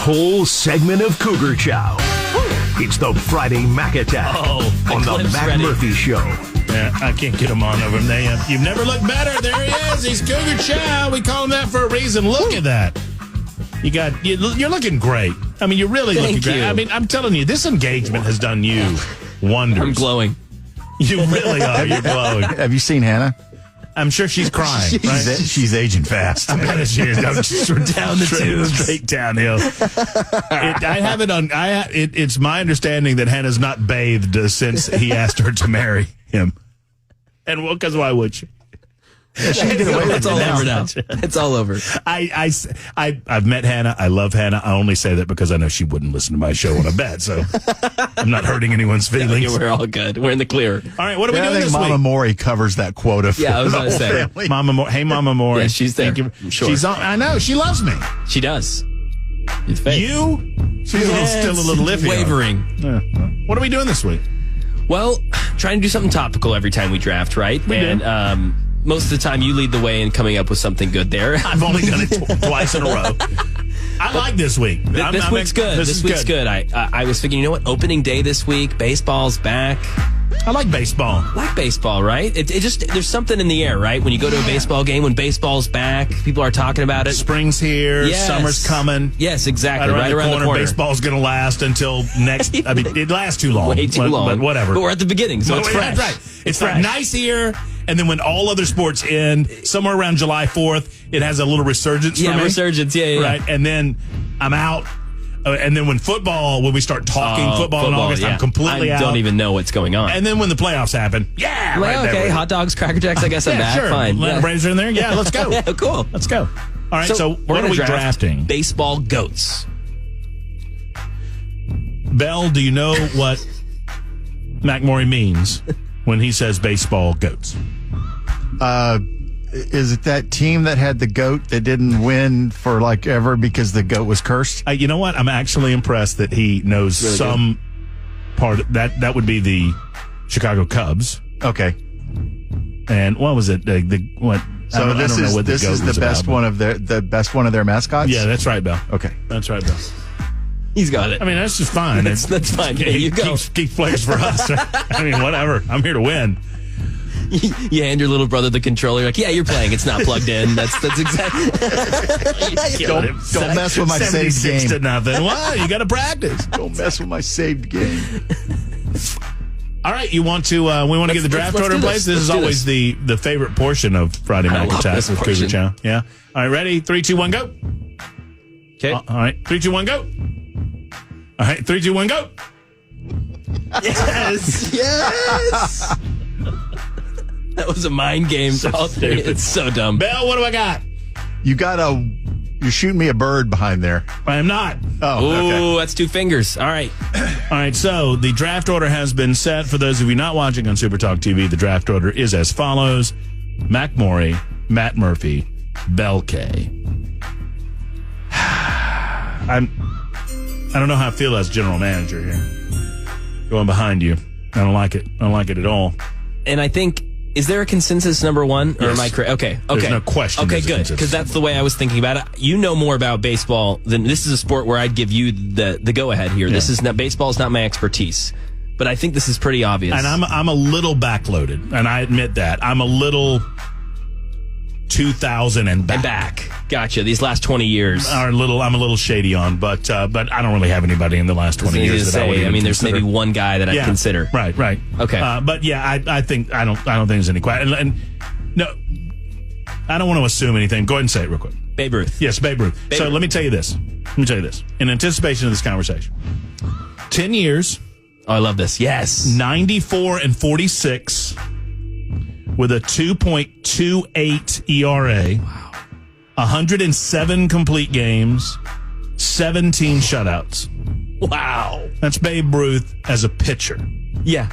whole segment of Cougar Chow. It's the Friday Mac Attack on the Mac Murphy Show. Yeah, I can't get him on over there. You've never looked better. There he is. He's Cougar Chow. We call him that for a reason. Look at that. You're looking great. I mean, you're really looking great. I mean, I'm telling you, this engagement has done you wonders. I'm glowing. You really are. You're glowing. Have you seen Hannah? I'm sure she's crying. She's aging fast. I bet she is. Down the tubes. Straight downhill. I have it on. It's my understanding that Hannah's not bathed since he asked her to marry him. And because why would she? It's all over now. It's all over. I've met Hannah. I love Hannah. I only say that because I know she wouldn't listen to my show on a bet, so I'm not hurting anyone's feelings. Yeah, we're all good. We're in the clear. All right, what are we doing I think this Mama week? Maury covers that quota. Yeah, I was going to say. Hey, Mama Maury. Yeah, she's there. Thank you. Sure. She's on. I know. She loves me. She does. It's fake. She's still a little iffy. Wavering. What are we doing this week? Well, trying to do something topical every time we draft, right? Most of the time you lead the way in coming up with something good there. I've only done it twice in a row. I like this week. This week's good. This week's good. I was thinking, you know what? Opening day this week. Baseball's back. I like baseball. Like baseball, right? It just, there's something in the air, right? When you go to a baseball game, when baseball's back, people are talking about it. Spring's here. Yes. Summer's coming. Yes, exactly. Right around the corner. Baseball's going to last until next. I mean, it lasts too long. Way too long. But whatever. But we're at the beginning, so it's fresh. Right. It's like nice here. And then when all other sports end, somewhere around July 4th, it has a little resurgence for me. Resurgence. Yeah. Right. And then I'm out. And then when we start talking football in August, I'm completely out. I don't even know what's going on. And then when the playoffs happen, okay, hot dogs, Cracker Jacks, I guess I'm back. Sure. Fine. Atlanta Braves are in there. Yeah, let's go. Yeah, cool. Let's go. All right, so what are we drafting? Baseball goats. Bell, do you know what Mac Maury means when he says baseball goats? Is it that team that had the goat that didn't win for like ever because the goat was cursed? You know what? I'm actually impressed that he knows really some part of that. That would be the Chicago Cubs. Okay. And what was it? What? So this is the best one of their mascots? Yeah, that's right, Bell. Okay. That's right, Bell. He's got it. I mean, that's just fine. That's fine. There you go. Keep players for us. I mean, whatever. I'm here to win. You hand your little brother the controller. You're like, yeah, you're playing. It's not plugged in. That's exactly. Don't mess with my saved game. 76-0. Why? You got to practice. Don't mess with my saved game. All right, we want to get the draft order in place. This is always the favorite portion of Friday Mac Attack with Cougar Chow. Yeah. All right, ready? 3, 2, 1, go. Okay. All right, 3, 2, 1, go. All right, 3, 2, 1, go. Yes. Yes. That was a mind game. It's so dumb. Bell, what do I got? You're shooting me a bird behind there. I am not. Oh, okay. That's 2 fingers. All right. All right, so the draft order has been set. For those of you not watching on Super Talk TV, the draft order is as follows. Mac Maury, Matt Murphy, Bell K. I don't know how I feel as general manager here. Going behind you. I don't like it. I don't like it at all. And I think, is there a consensus number one? Or am I correct? Okay. There's no question. Okay, good. Because that's the way I was thinking about it. You know more about baseball than this is a sport where I'd give you the go ahead here. Yeah. Baseball is not my expertise. But I think this is pretty obvious. And I'm a little backloaded, and I admit that. I'm a little 2000 and back. Gotcha. These last 20 years are I'm a little shady on, but I don't really have anybody in the last 20 years that I would even there's consider. Maybe one guy that I'd consider. Right. Okay. But yeah, I think I don't think there's any question. And no, I don't want to assume anything. Go ahead and say it real quick. Babe Ruth. Yes, Babe Ruth. So let me tell you this. In anticipation of this conversation, 10 years. Oh, I love this. Yes. 94 and 46 with a 2.28 ERA. Wow. 107 complete games, 17 shutouts. Wow. That's Babe Ruth as a pitcher. Yeah.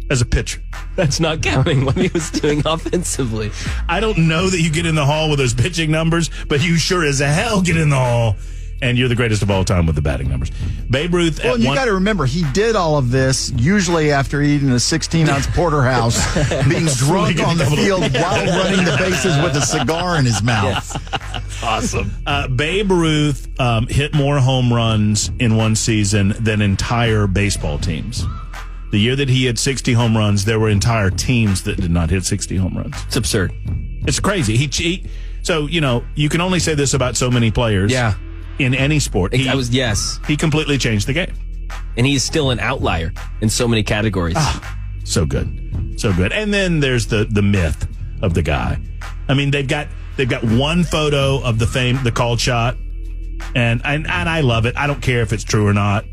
As a pitcher. That's not counting what he was doing offensively. I don't know that you get in the hall with those pitching numbers, but you sure as hell get in the hall and you're the greatest of all time with the batting numbers. Babe Ruth. Well, you got to remember, he did all of this usually after eating a 16-ounce porterhouse, being drunk on the field while running the bases with a cigar in his mouth. Awesome. Babe Ruth hit more home runs in one season than entire baseball teams. The year that he had 60 home runs, there were entire teams that did not hit 60 home runs. It's absurd. It's crazy. So, you can only say this about so many players. Yeah. In any sport. Yes. He completely changed the game. And he's still an outlier in so many categories. So good. So good. And then there's the myth of the guy. I mean, they've got one photo of the called shot, and I love it. I don't care if it's true or not.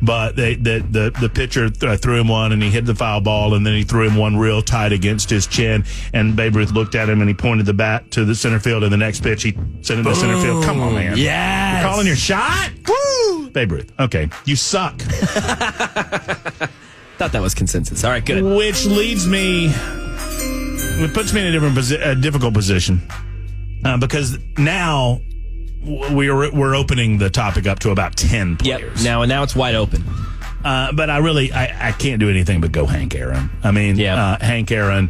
But the pitcher threw him one, and he hit the foul ball, and then he threw him one real tight against his chin. And Babe Ruth looked at him, and he pointed the bat to the center field. And the next pitch, he sent it to center field. Come on, man! Yes. You're calling your shot? Woo! Babe Ruth. Okay, you suck. Thought that was consensus. All right, good. Which leads me, it puts me in a difficult position because now we're opening the topic up to about 10 players. Yep. Now it's wide open. But I can't do anything but go Hank Aaron. I mean, Hank Aaron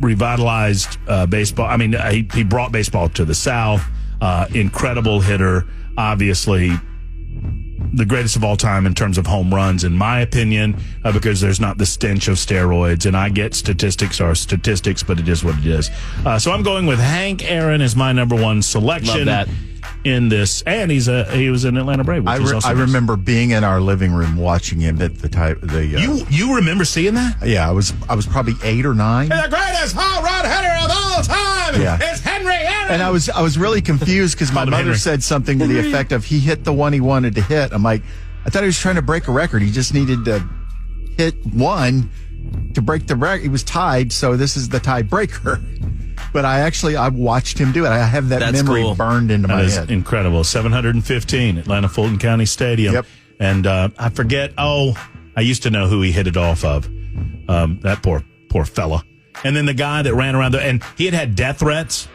revitalized baseball. I mean, he brought baseball to the South. Incredible hitter, obviously the greatest of all time in terms of home runs, in my opinion, because there's not the stench of steroids. And I get statistics are statistics, but it is what it is. So I'm going with Hank Aaron as my number one selection. Love that. In this, and he was an Atlanta Brave. I remember being in our living room watching him at the time. You remember seeing that? Yeah, I was probably 8 or 9. And the greatest home run hitter of all time is Henry Aaron. And I was really confused because my mother said something to the effect of he hit the one he wanted to hit. I'm like, I thought he was trying to break a record. He just needed to hit one to break the record. He was tied, so this is the tiebreaker. But I watched him do it. I have that memory burned into my head. Incredible. 715, Atlanta Fulton County Stadium. Yep. And I forget, I used to know who he hit it off of. That poor fella. And then the guy that ran around and he had death threats.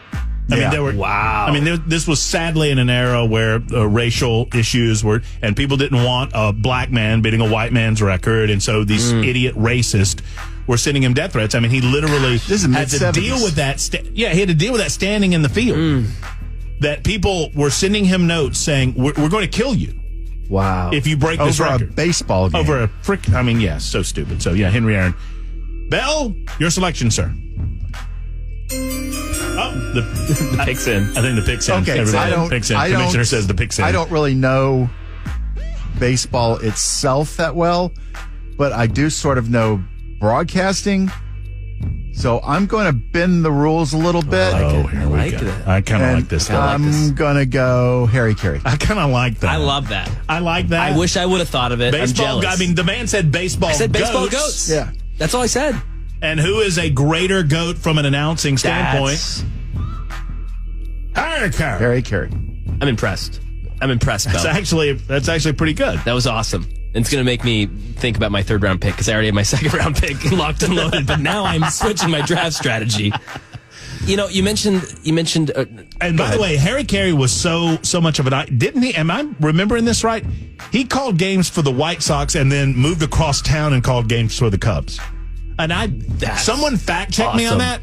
I mean, there were, wow. I mean, this was sadly in an era where racial issues were, and people didn't want a black man beating a white man's record. And so these idiot racists were sending him death threats. I mean, he literally had to deal with that. He had to deal with that standing in the field. That people were sending him notes saying, we're going to kill you. Wow. If you break this record. Over a baseball game. Over a so stupid. So, Henry Aaron. Bell, your selection, sir. The pick's in. I think the pick's in. Okay, Commissioner says the pick's in. I don't really know baseball itself that well, but I do sort of know broadcasting. So I'm going to bend the rules a little bit. Here we go. I kind of like this. I'm going to go Harry Carey. I kind of like that. I love that. I like that. I wish I would have thought of it. Baseball, I'm jealous. I mean, the man said baseball goats. I said baseball goats. Yeah. That's all I said. And who is a greater goat from an announcing standpoint? Harry Carey. I'm impressed. Bill. That's actually pretty good. That was awesome. It's going to make me think about my third round pick because I already have my second round pick locked and loaded. But now I'm switching my draft strategy. You mentioned. And by the way, Harry Carey was so much of an. Didn't he? Am I remembering this right? He called games for the White Sox and then moved across town and called games for the Cubs. And someone fact checked me on that.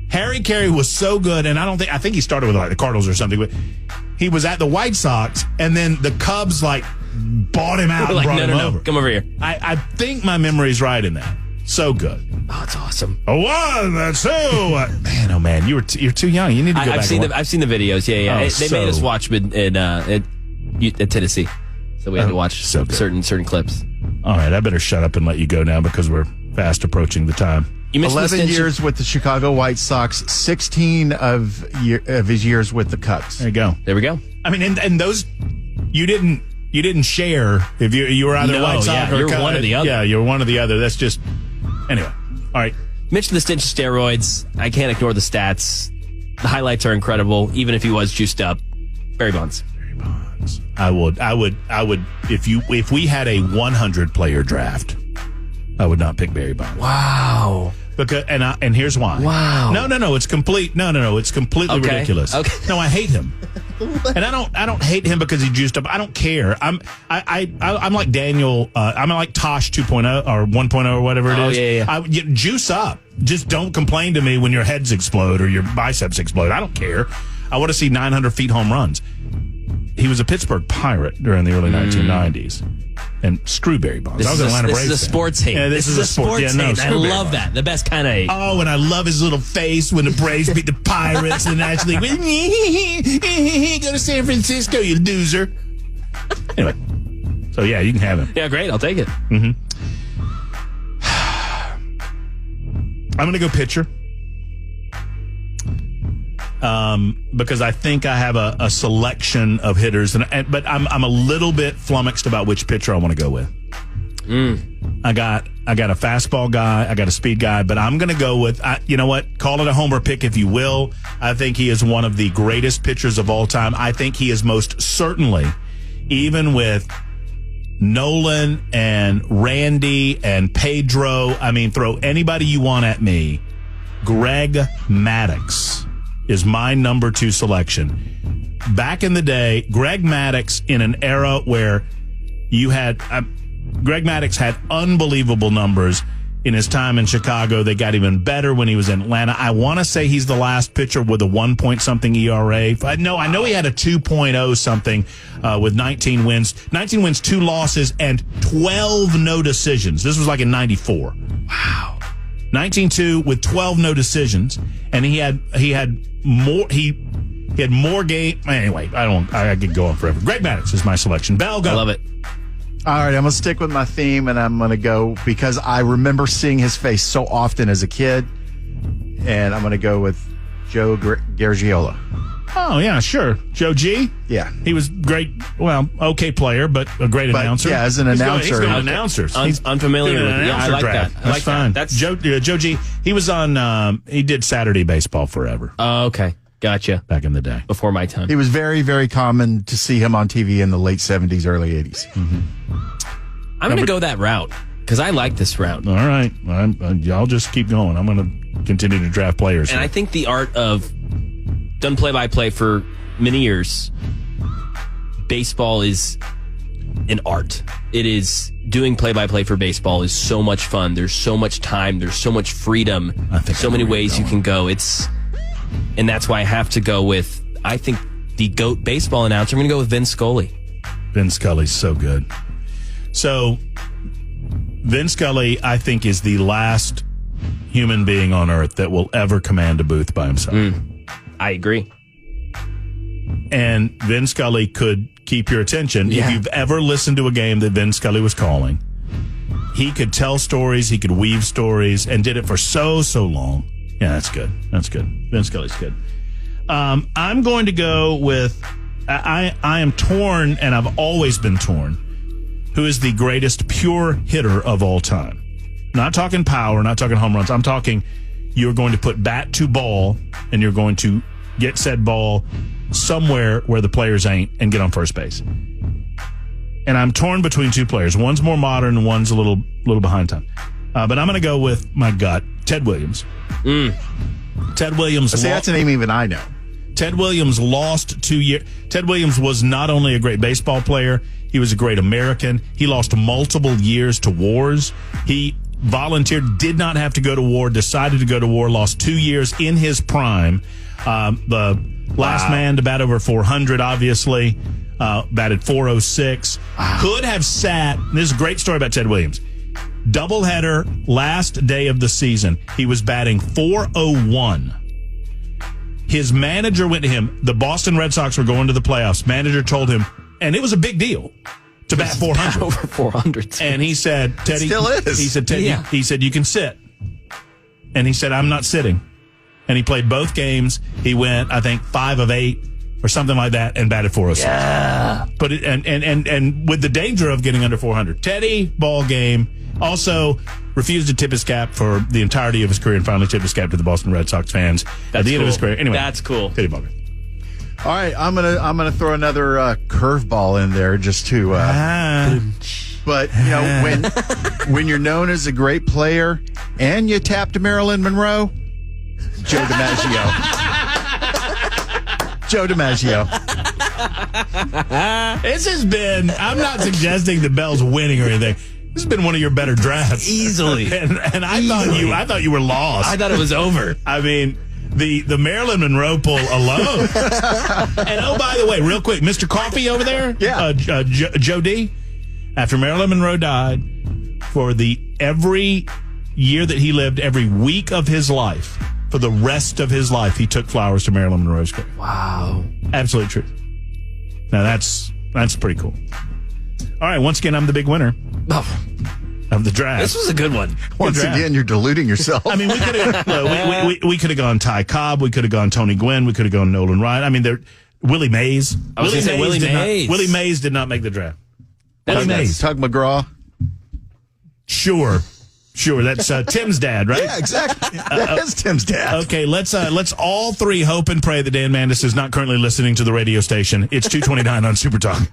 Harry Carey was so good, and I think he started with the Cardinals or something, but he was at the White Sox, and then the Cubs bought him out and brought him over. Come over here. I think my memory's right in that. So good. Oh, it's awesome. A 1, 2. Man, you're too young. You need to go back. I've seen the videos. Yeah. They made us watch at Tennessee, so we had to watch certain clips. All right, I better shut up and let you go now because we're fast approaching the time. 11 years with the Chicago White Sox, 16 of his years with the Cubs. There you go. There we go. I mean, and those you didn't share if you were either White Sox or you're one or the other. Yeah, you're one or the other. That's just anyway. All right. Mention the stench of steroids. I can't ignore the stats. The highlights are incredible, even if he was juiced up. Barry Bonds. I would if we had a 100 player draft, I would not pick Barry Bonds. Wow. Because and here's why. Wow. No, it's complete. No, it's completely ridiculous. Okay. No, I hate him. And I don't hate him because he juiced up. I don't care. I'm like Daniel. I'm like Tosh 2.0 or 1.0 or whatever it is. Yeah. Juice up. Just don't complain to me when your heads explode or your biceps explode. I don't care. I want to see 900 feet home runs. He was a Pittsburgh Pirate during the early 1990s. And screw Barry Bonds. I was an Atlanta Braves fan. This is a sports hate. Yeah, this is a sports hate. I love that. The best kind of hate. Oh, and I love his little face when the Braves beat the Pirates in the National League. Go to San Francisco, you loser. Anyway, so yeah, you can have him. Yeah, great. I'll take it. Mm-hmm. I'm going to go pitcher. Because I think I have a selection of hitters, but I'm a little bit flummoxed about which pitcher I want to go with. I got a fastball guy, I got a speed guy, but I'm going to go with, you know what? Call it a homer pick if you will. I think he is one of the greatest pitchers of all time. I think he is most certainly, even with Nolan and Randy and Pedro, I mean, throw anybody you want at me, Greg Maddux is my number 2 selection. Back in the day, Greg Maddux, in an era where you had Greg Maddux had unbelievable numbers in his time in Chicago. They got even better when he was in Atlanta. I want to say he's the last pitcher with a 1-point-something ERA. I know he had a 2.0 something with 19 wins. 19 wins, 2 losses, and 12 no decisions. This was like in 94. Wow. 19-2 with 12 no decisions, and he had more game. Anyway, I could go on forever. Greg Maddux is my selection. Bell, go. I love it. All right, I'm going to stick with my theme, and I'm going to go because I remember seeing his face so often as a kid, and I'm going to go with Joe Garagiola. Oh, yeah, sure. Joe G? Yeah. He was great, okay player, but a great announcer. Yeah, as an announcer. He's going announcers. He's unfamiliar with it. Yeah, I like draft. that. That's fine. That's Joe G. He was on, he did Saturday baseball forever. Oh, okay. Gotcha. Back in the day. Before my time. It was very, very common to see him on TV in the late 70s, early 80s. Mm-hmm. I'm going to go that route because I like this route. All right. Y'all just keep going. I'm going to continue to draft players. And I think the art of done play-by-play for many years. Baseball is an art. It is doing play-by-play for baseball is so much fun. There's so much time. There's so much freedom. So many ways you can go. And that's why I have to go with, I think, the GOAT baseball announcer. I'm going to go with Vin Scully. Vin Scully's so good. So, Vin Scully, I think, is the last human being on earth that will ever command a booth by himself. I agree. And Vin Scully could keep your attention. Yeah. If you've ever listened to a game that Vin Scully was calling, he could tell stories, he could weave stories, and did it for so long. Yeah, that's good. That's good. Vin Scully's good. I'm going to go with, I am torn, and I've always been torn, who is the greatest pure hitter of all time. Not talking power, not talking home runs. I'm talking you're going to put bat to ball, and you're going to get said ball somewhere where the players ain't and get on first base. And I'm torn between 2 players. One's more modern and one's a little behind time. But I'm going to go with my gut, Ted Williams. Ted Williams. See, that's a name even I know. Ted Williams lost 2 years. Ted Williams was not only a great baseball player, he was a great American. He lost multiple years to wars. He volunteered, did not have to go to war, decided to go to war, lost 2 years in his prime. The last man to bat over 400, obviously. Batted 406. Could have sat, this is a great story about Ted Williams. Doubleheader, last day of the season. He was batting 401. His manager went to him. The Boston Red Sox were going to the playoffs. Manager told him, and it was a big deal to bat 400. Over 400. And he said, Teddy. Still is. He said, Teddy, Yeah. he said, you can sit. And he said, I'm not sitting. And he played both games. He went, I think, 5 of 8 or something like that and batted 406. Yeah. But and with the danger of getting under 400. Teddy, ball game. Also refused to tip his cap for the entirety of his career and finally tipped his cap to the Boston Red Sox fans at the end of his career. Anyway, that's cool. Teddy Ballgame. All right, I'm gonna throw another curveball in there just to. But you know when you're known as a great player and you tapped Marilyn Monroe, Joe DiMaggio. Joe DiMaggio. This has been, I'm not suggesting the Bell's winning or anything. This has been one of your better drafts. Easily. And I thought you were lost. I thought it was over. I mean, the Marilyn Monroe pull alone. And oh, by the way, real quick, Mr. Coffee over there, Joe D, after Marilyn Monroe died, for every year that he lived, every week of his life, for the rest of his life, he took flowers to Marilyn Monroe's grave. Wow. Absolute truth. Now that's pretty cool. All right, once again, I'm the big winner of the draft. This was a good one. Once again, you're deluding yourself. I mean, we could have we could have gone Ty Cobb, we could have gone Tony Gwynn, we could have gone Nolan Ryan. I mean, Willie Mays. I was going to say Willie Mays. Willie Mays did not make the draft. Willie Mays. Tug McGraw. Sure. That's Tim's dad, right? Yeah, exactly. That is Tim's dad. Okay, let's all three hope and pray that Dan Mandis is not currently listening to the radio station. It's 2:29 on Super Talk.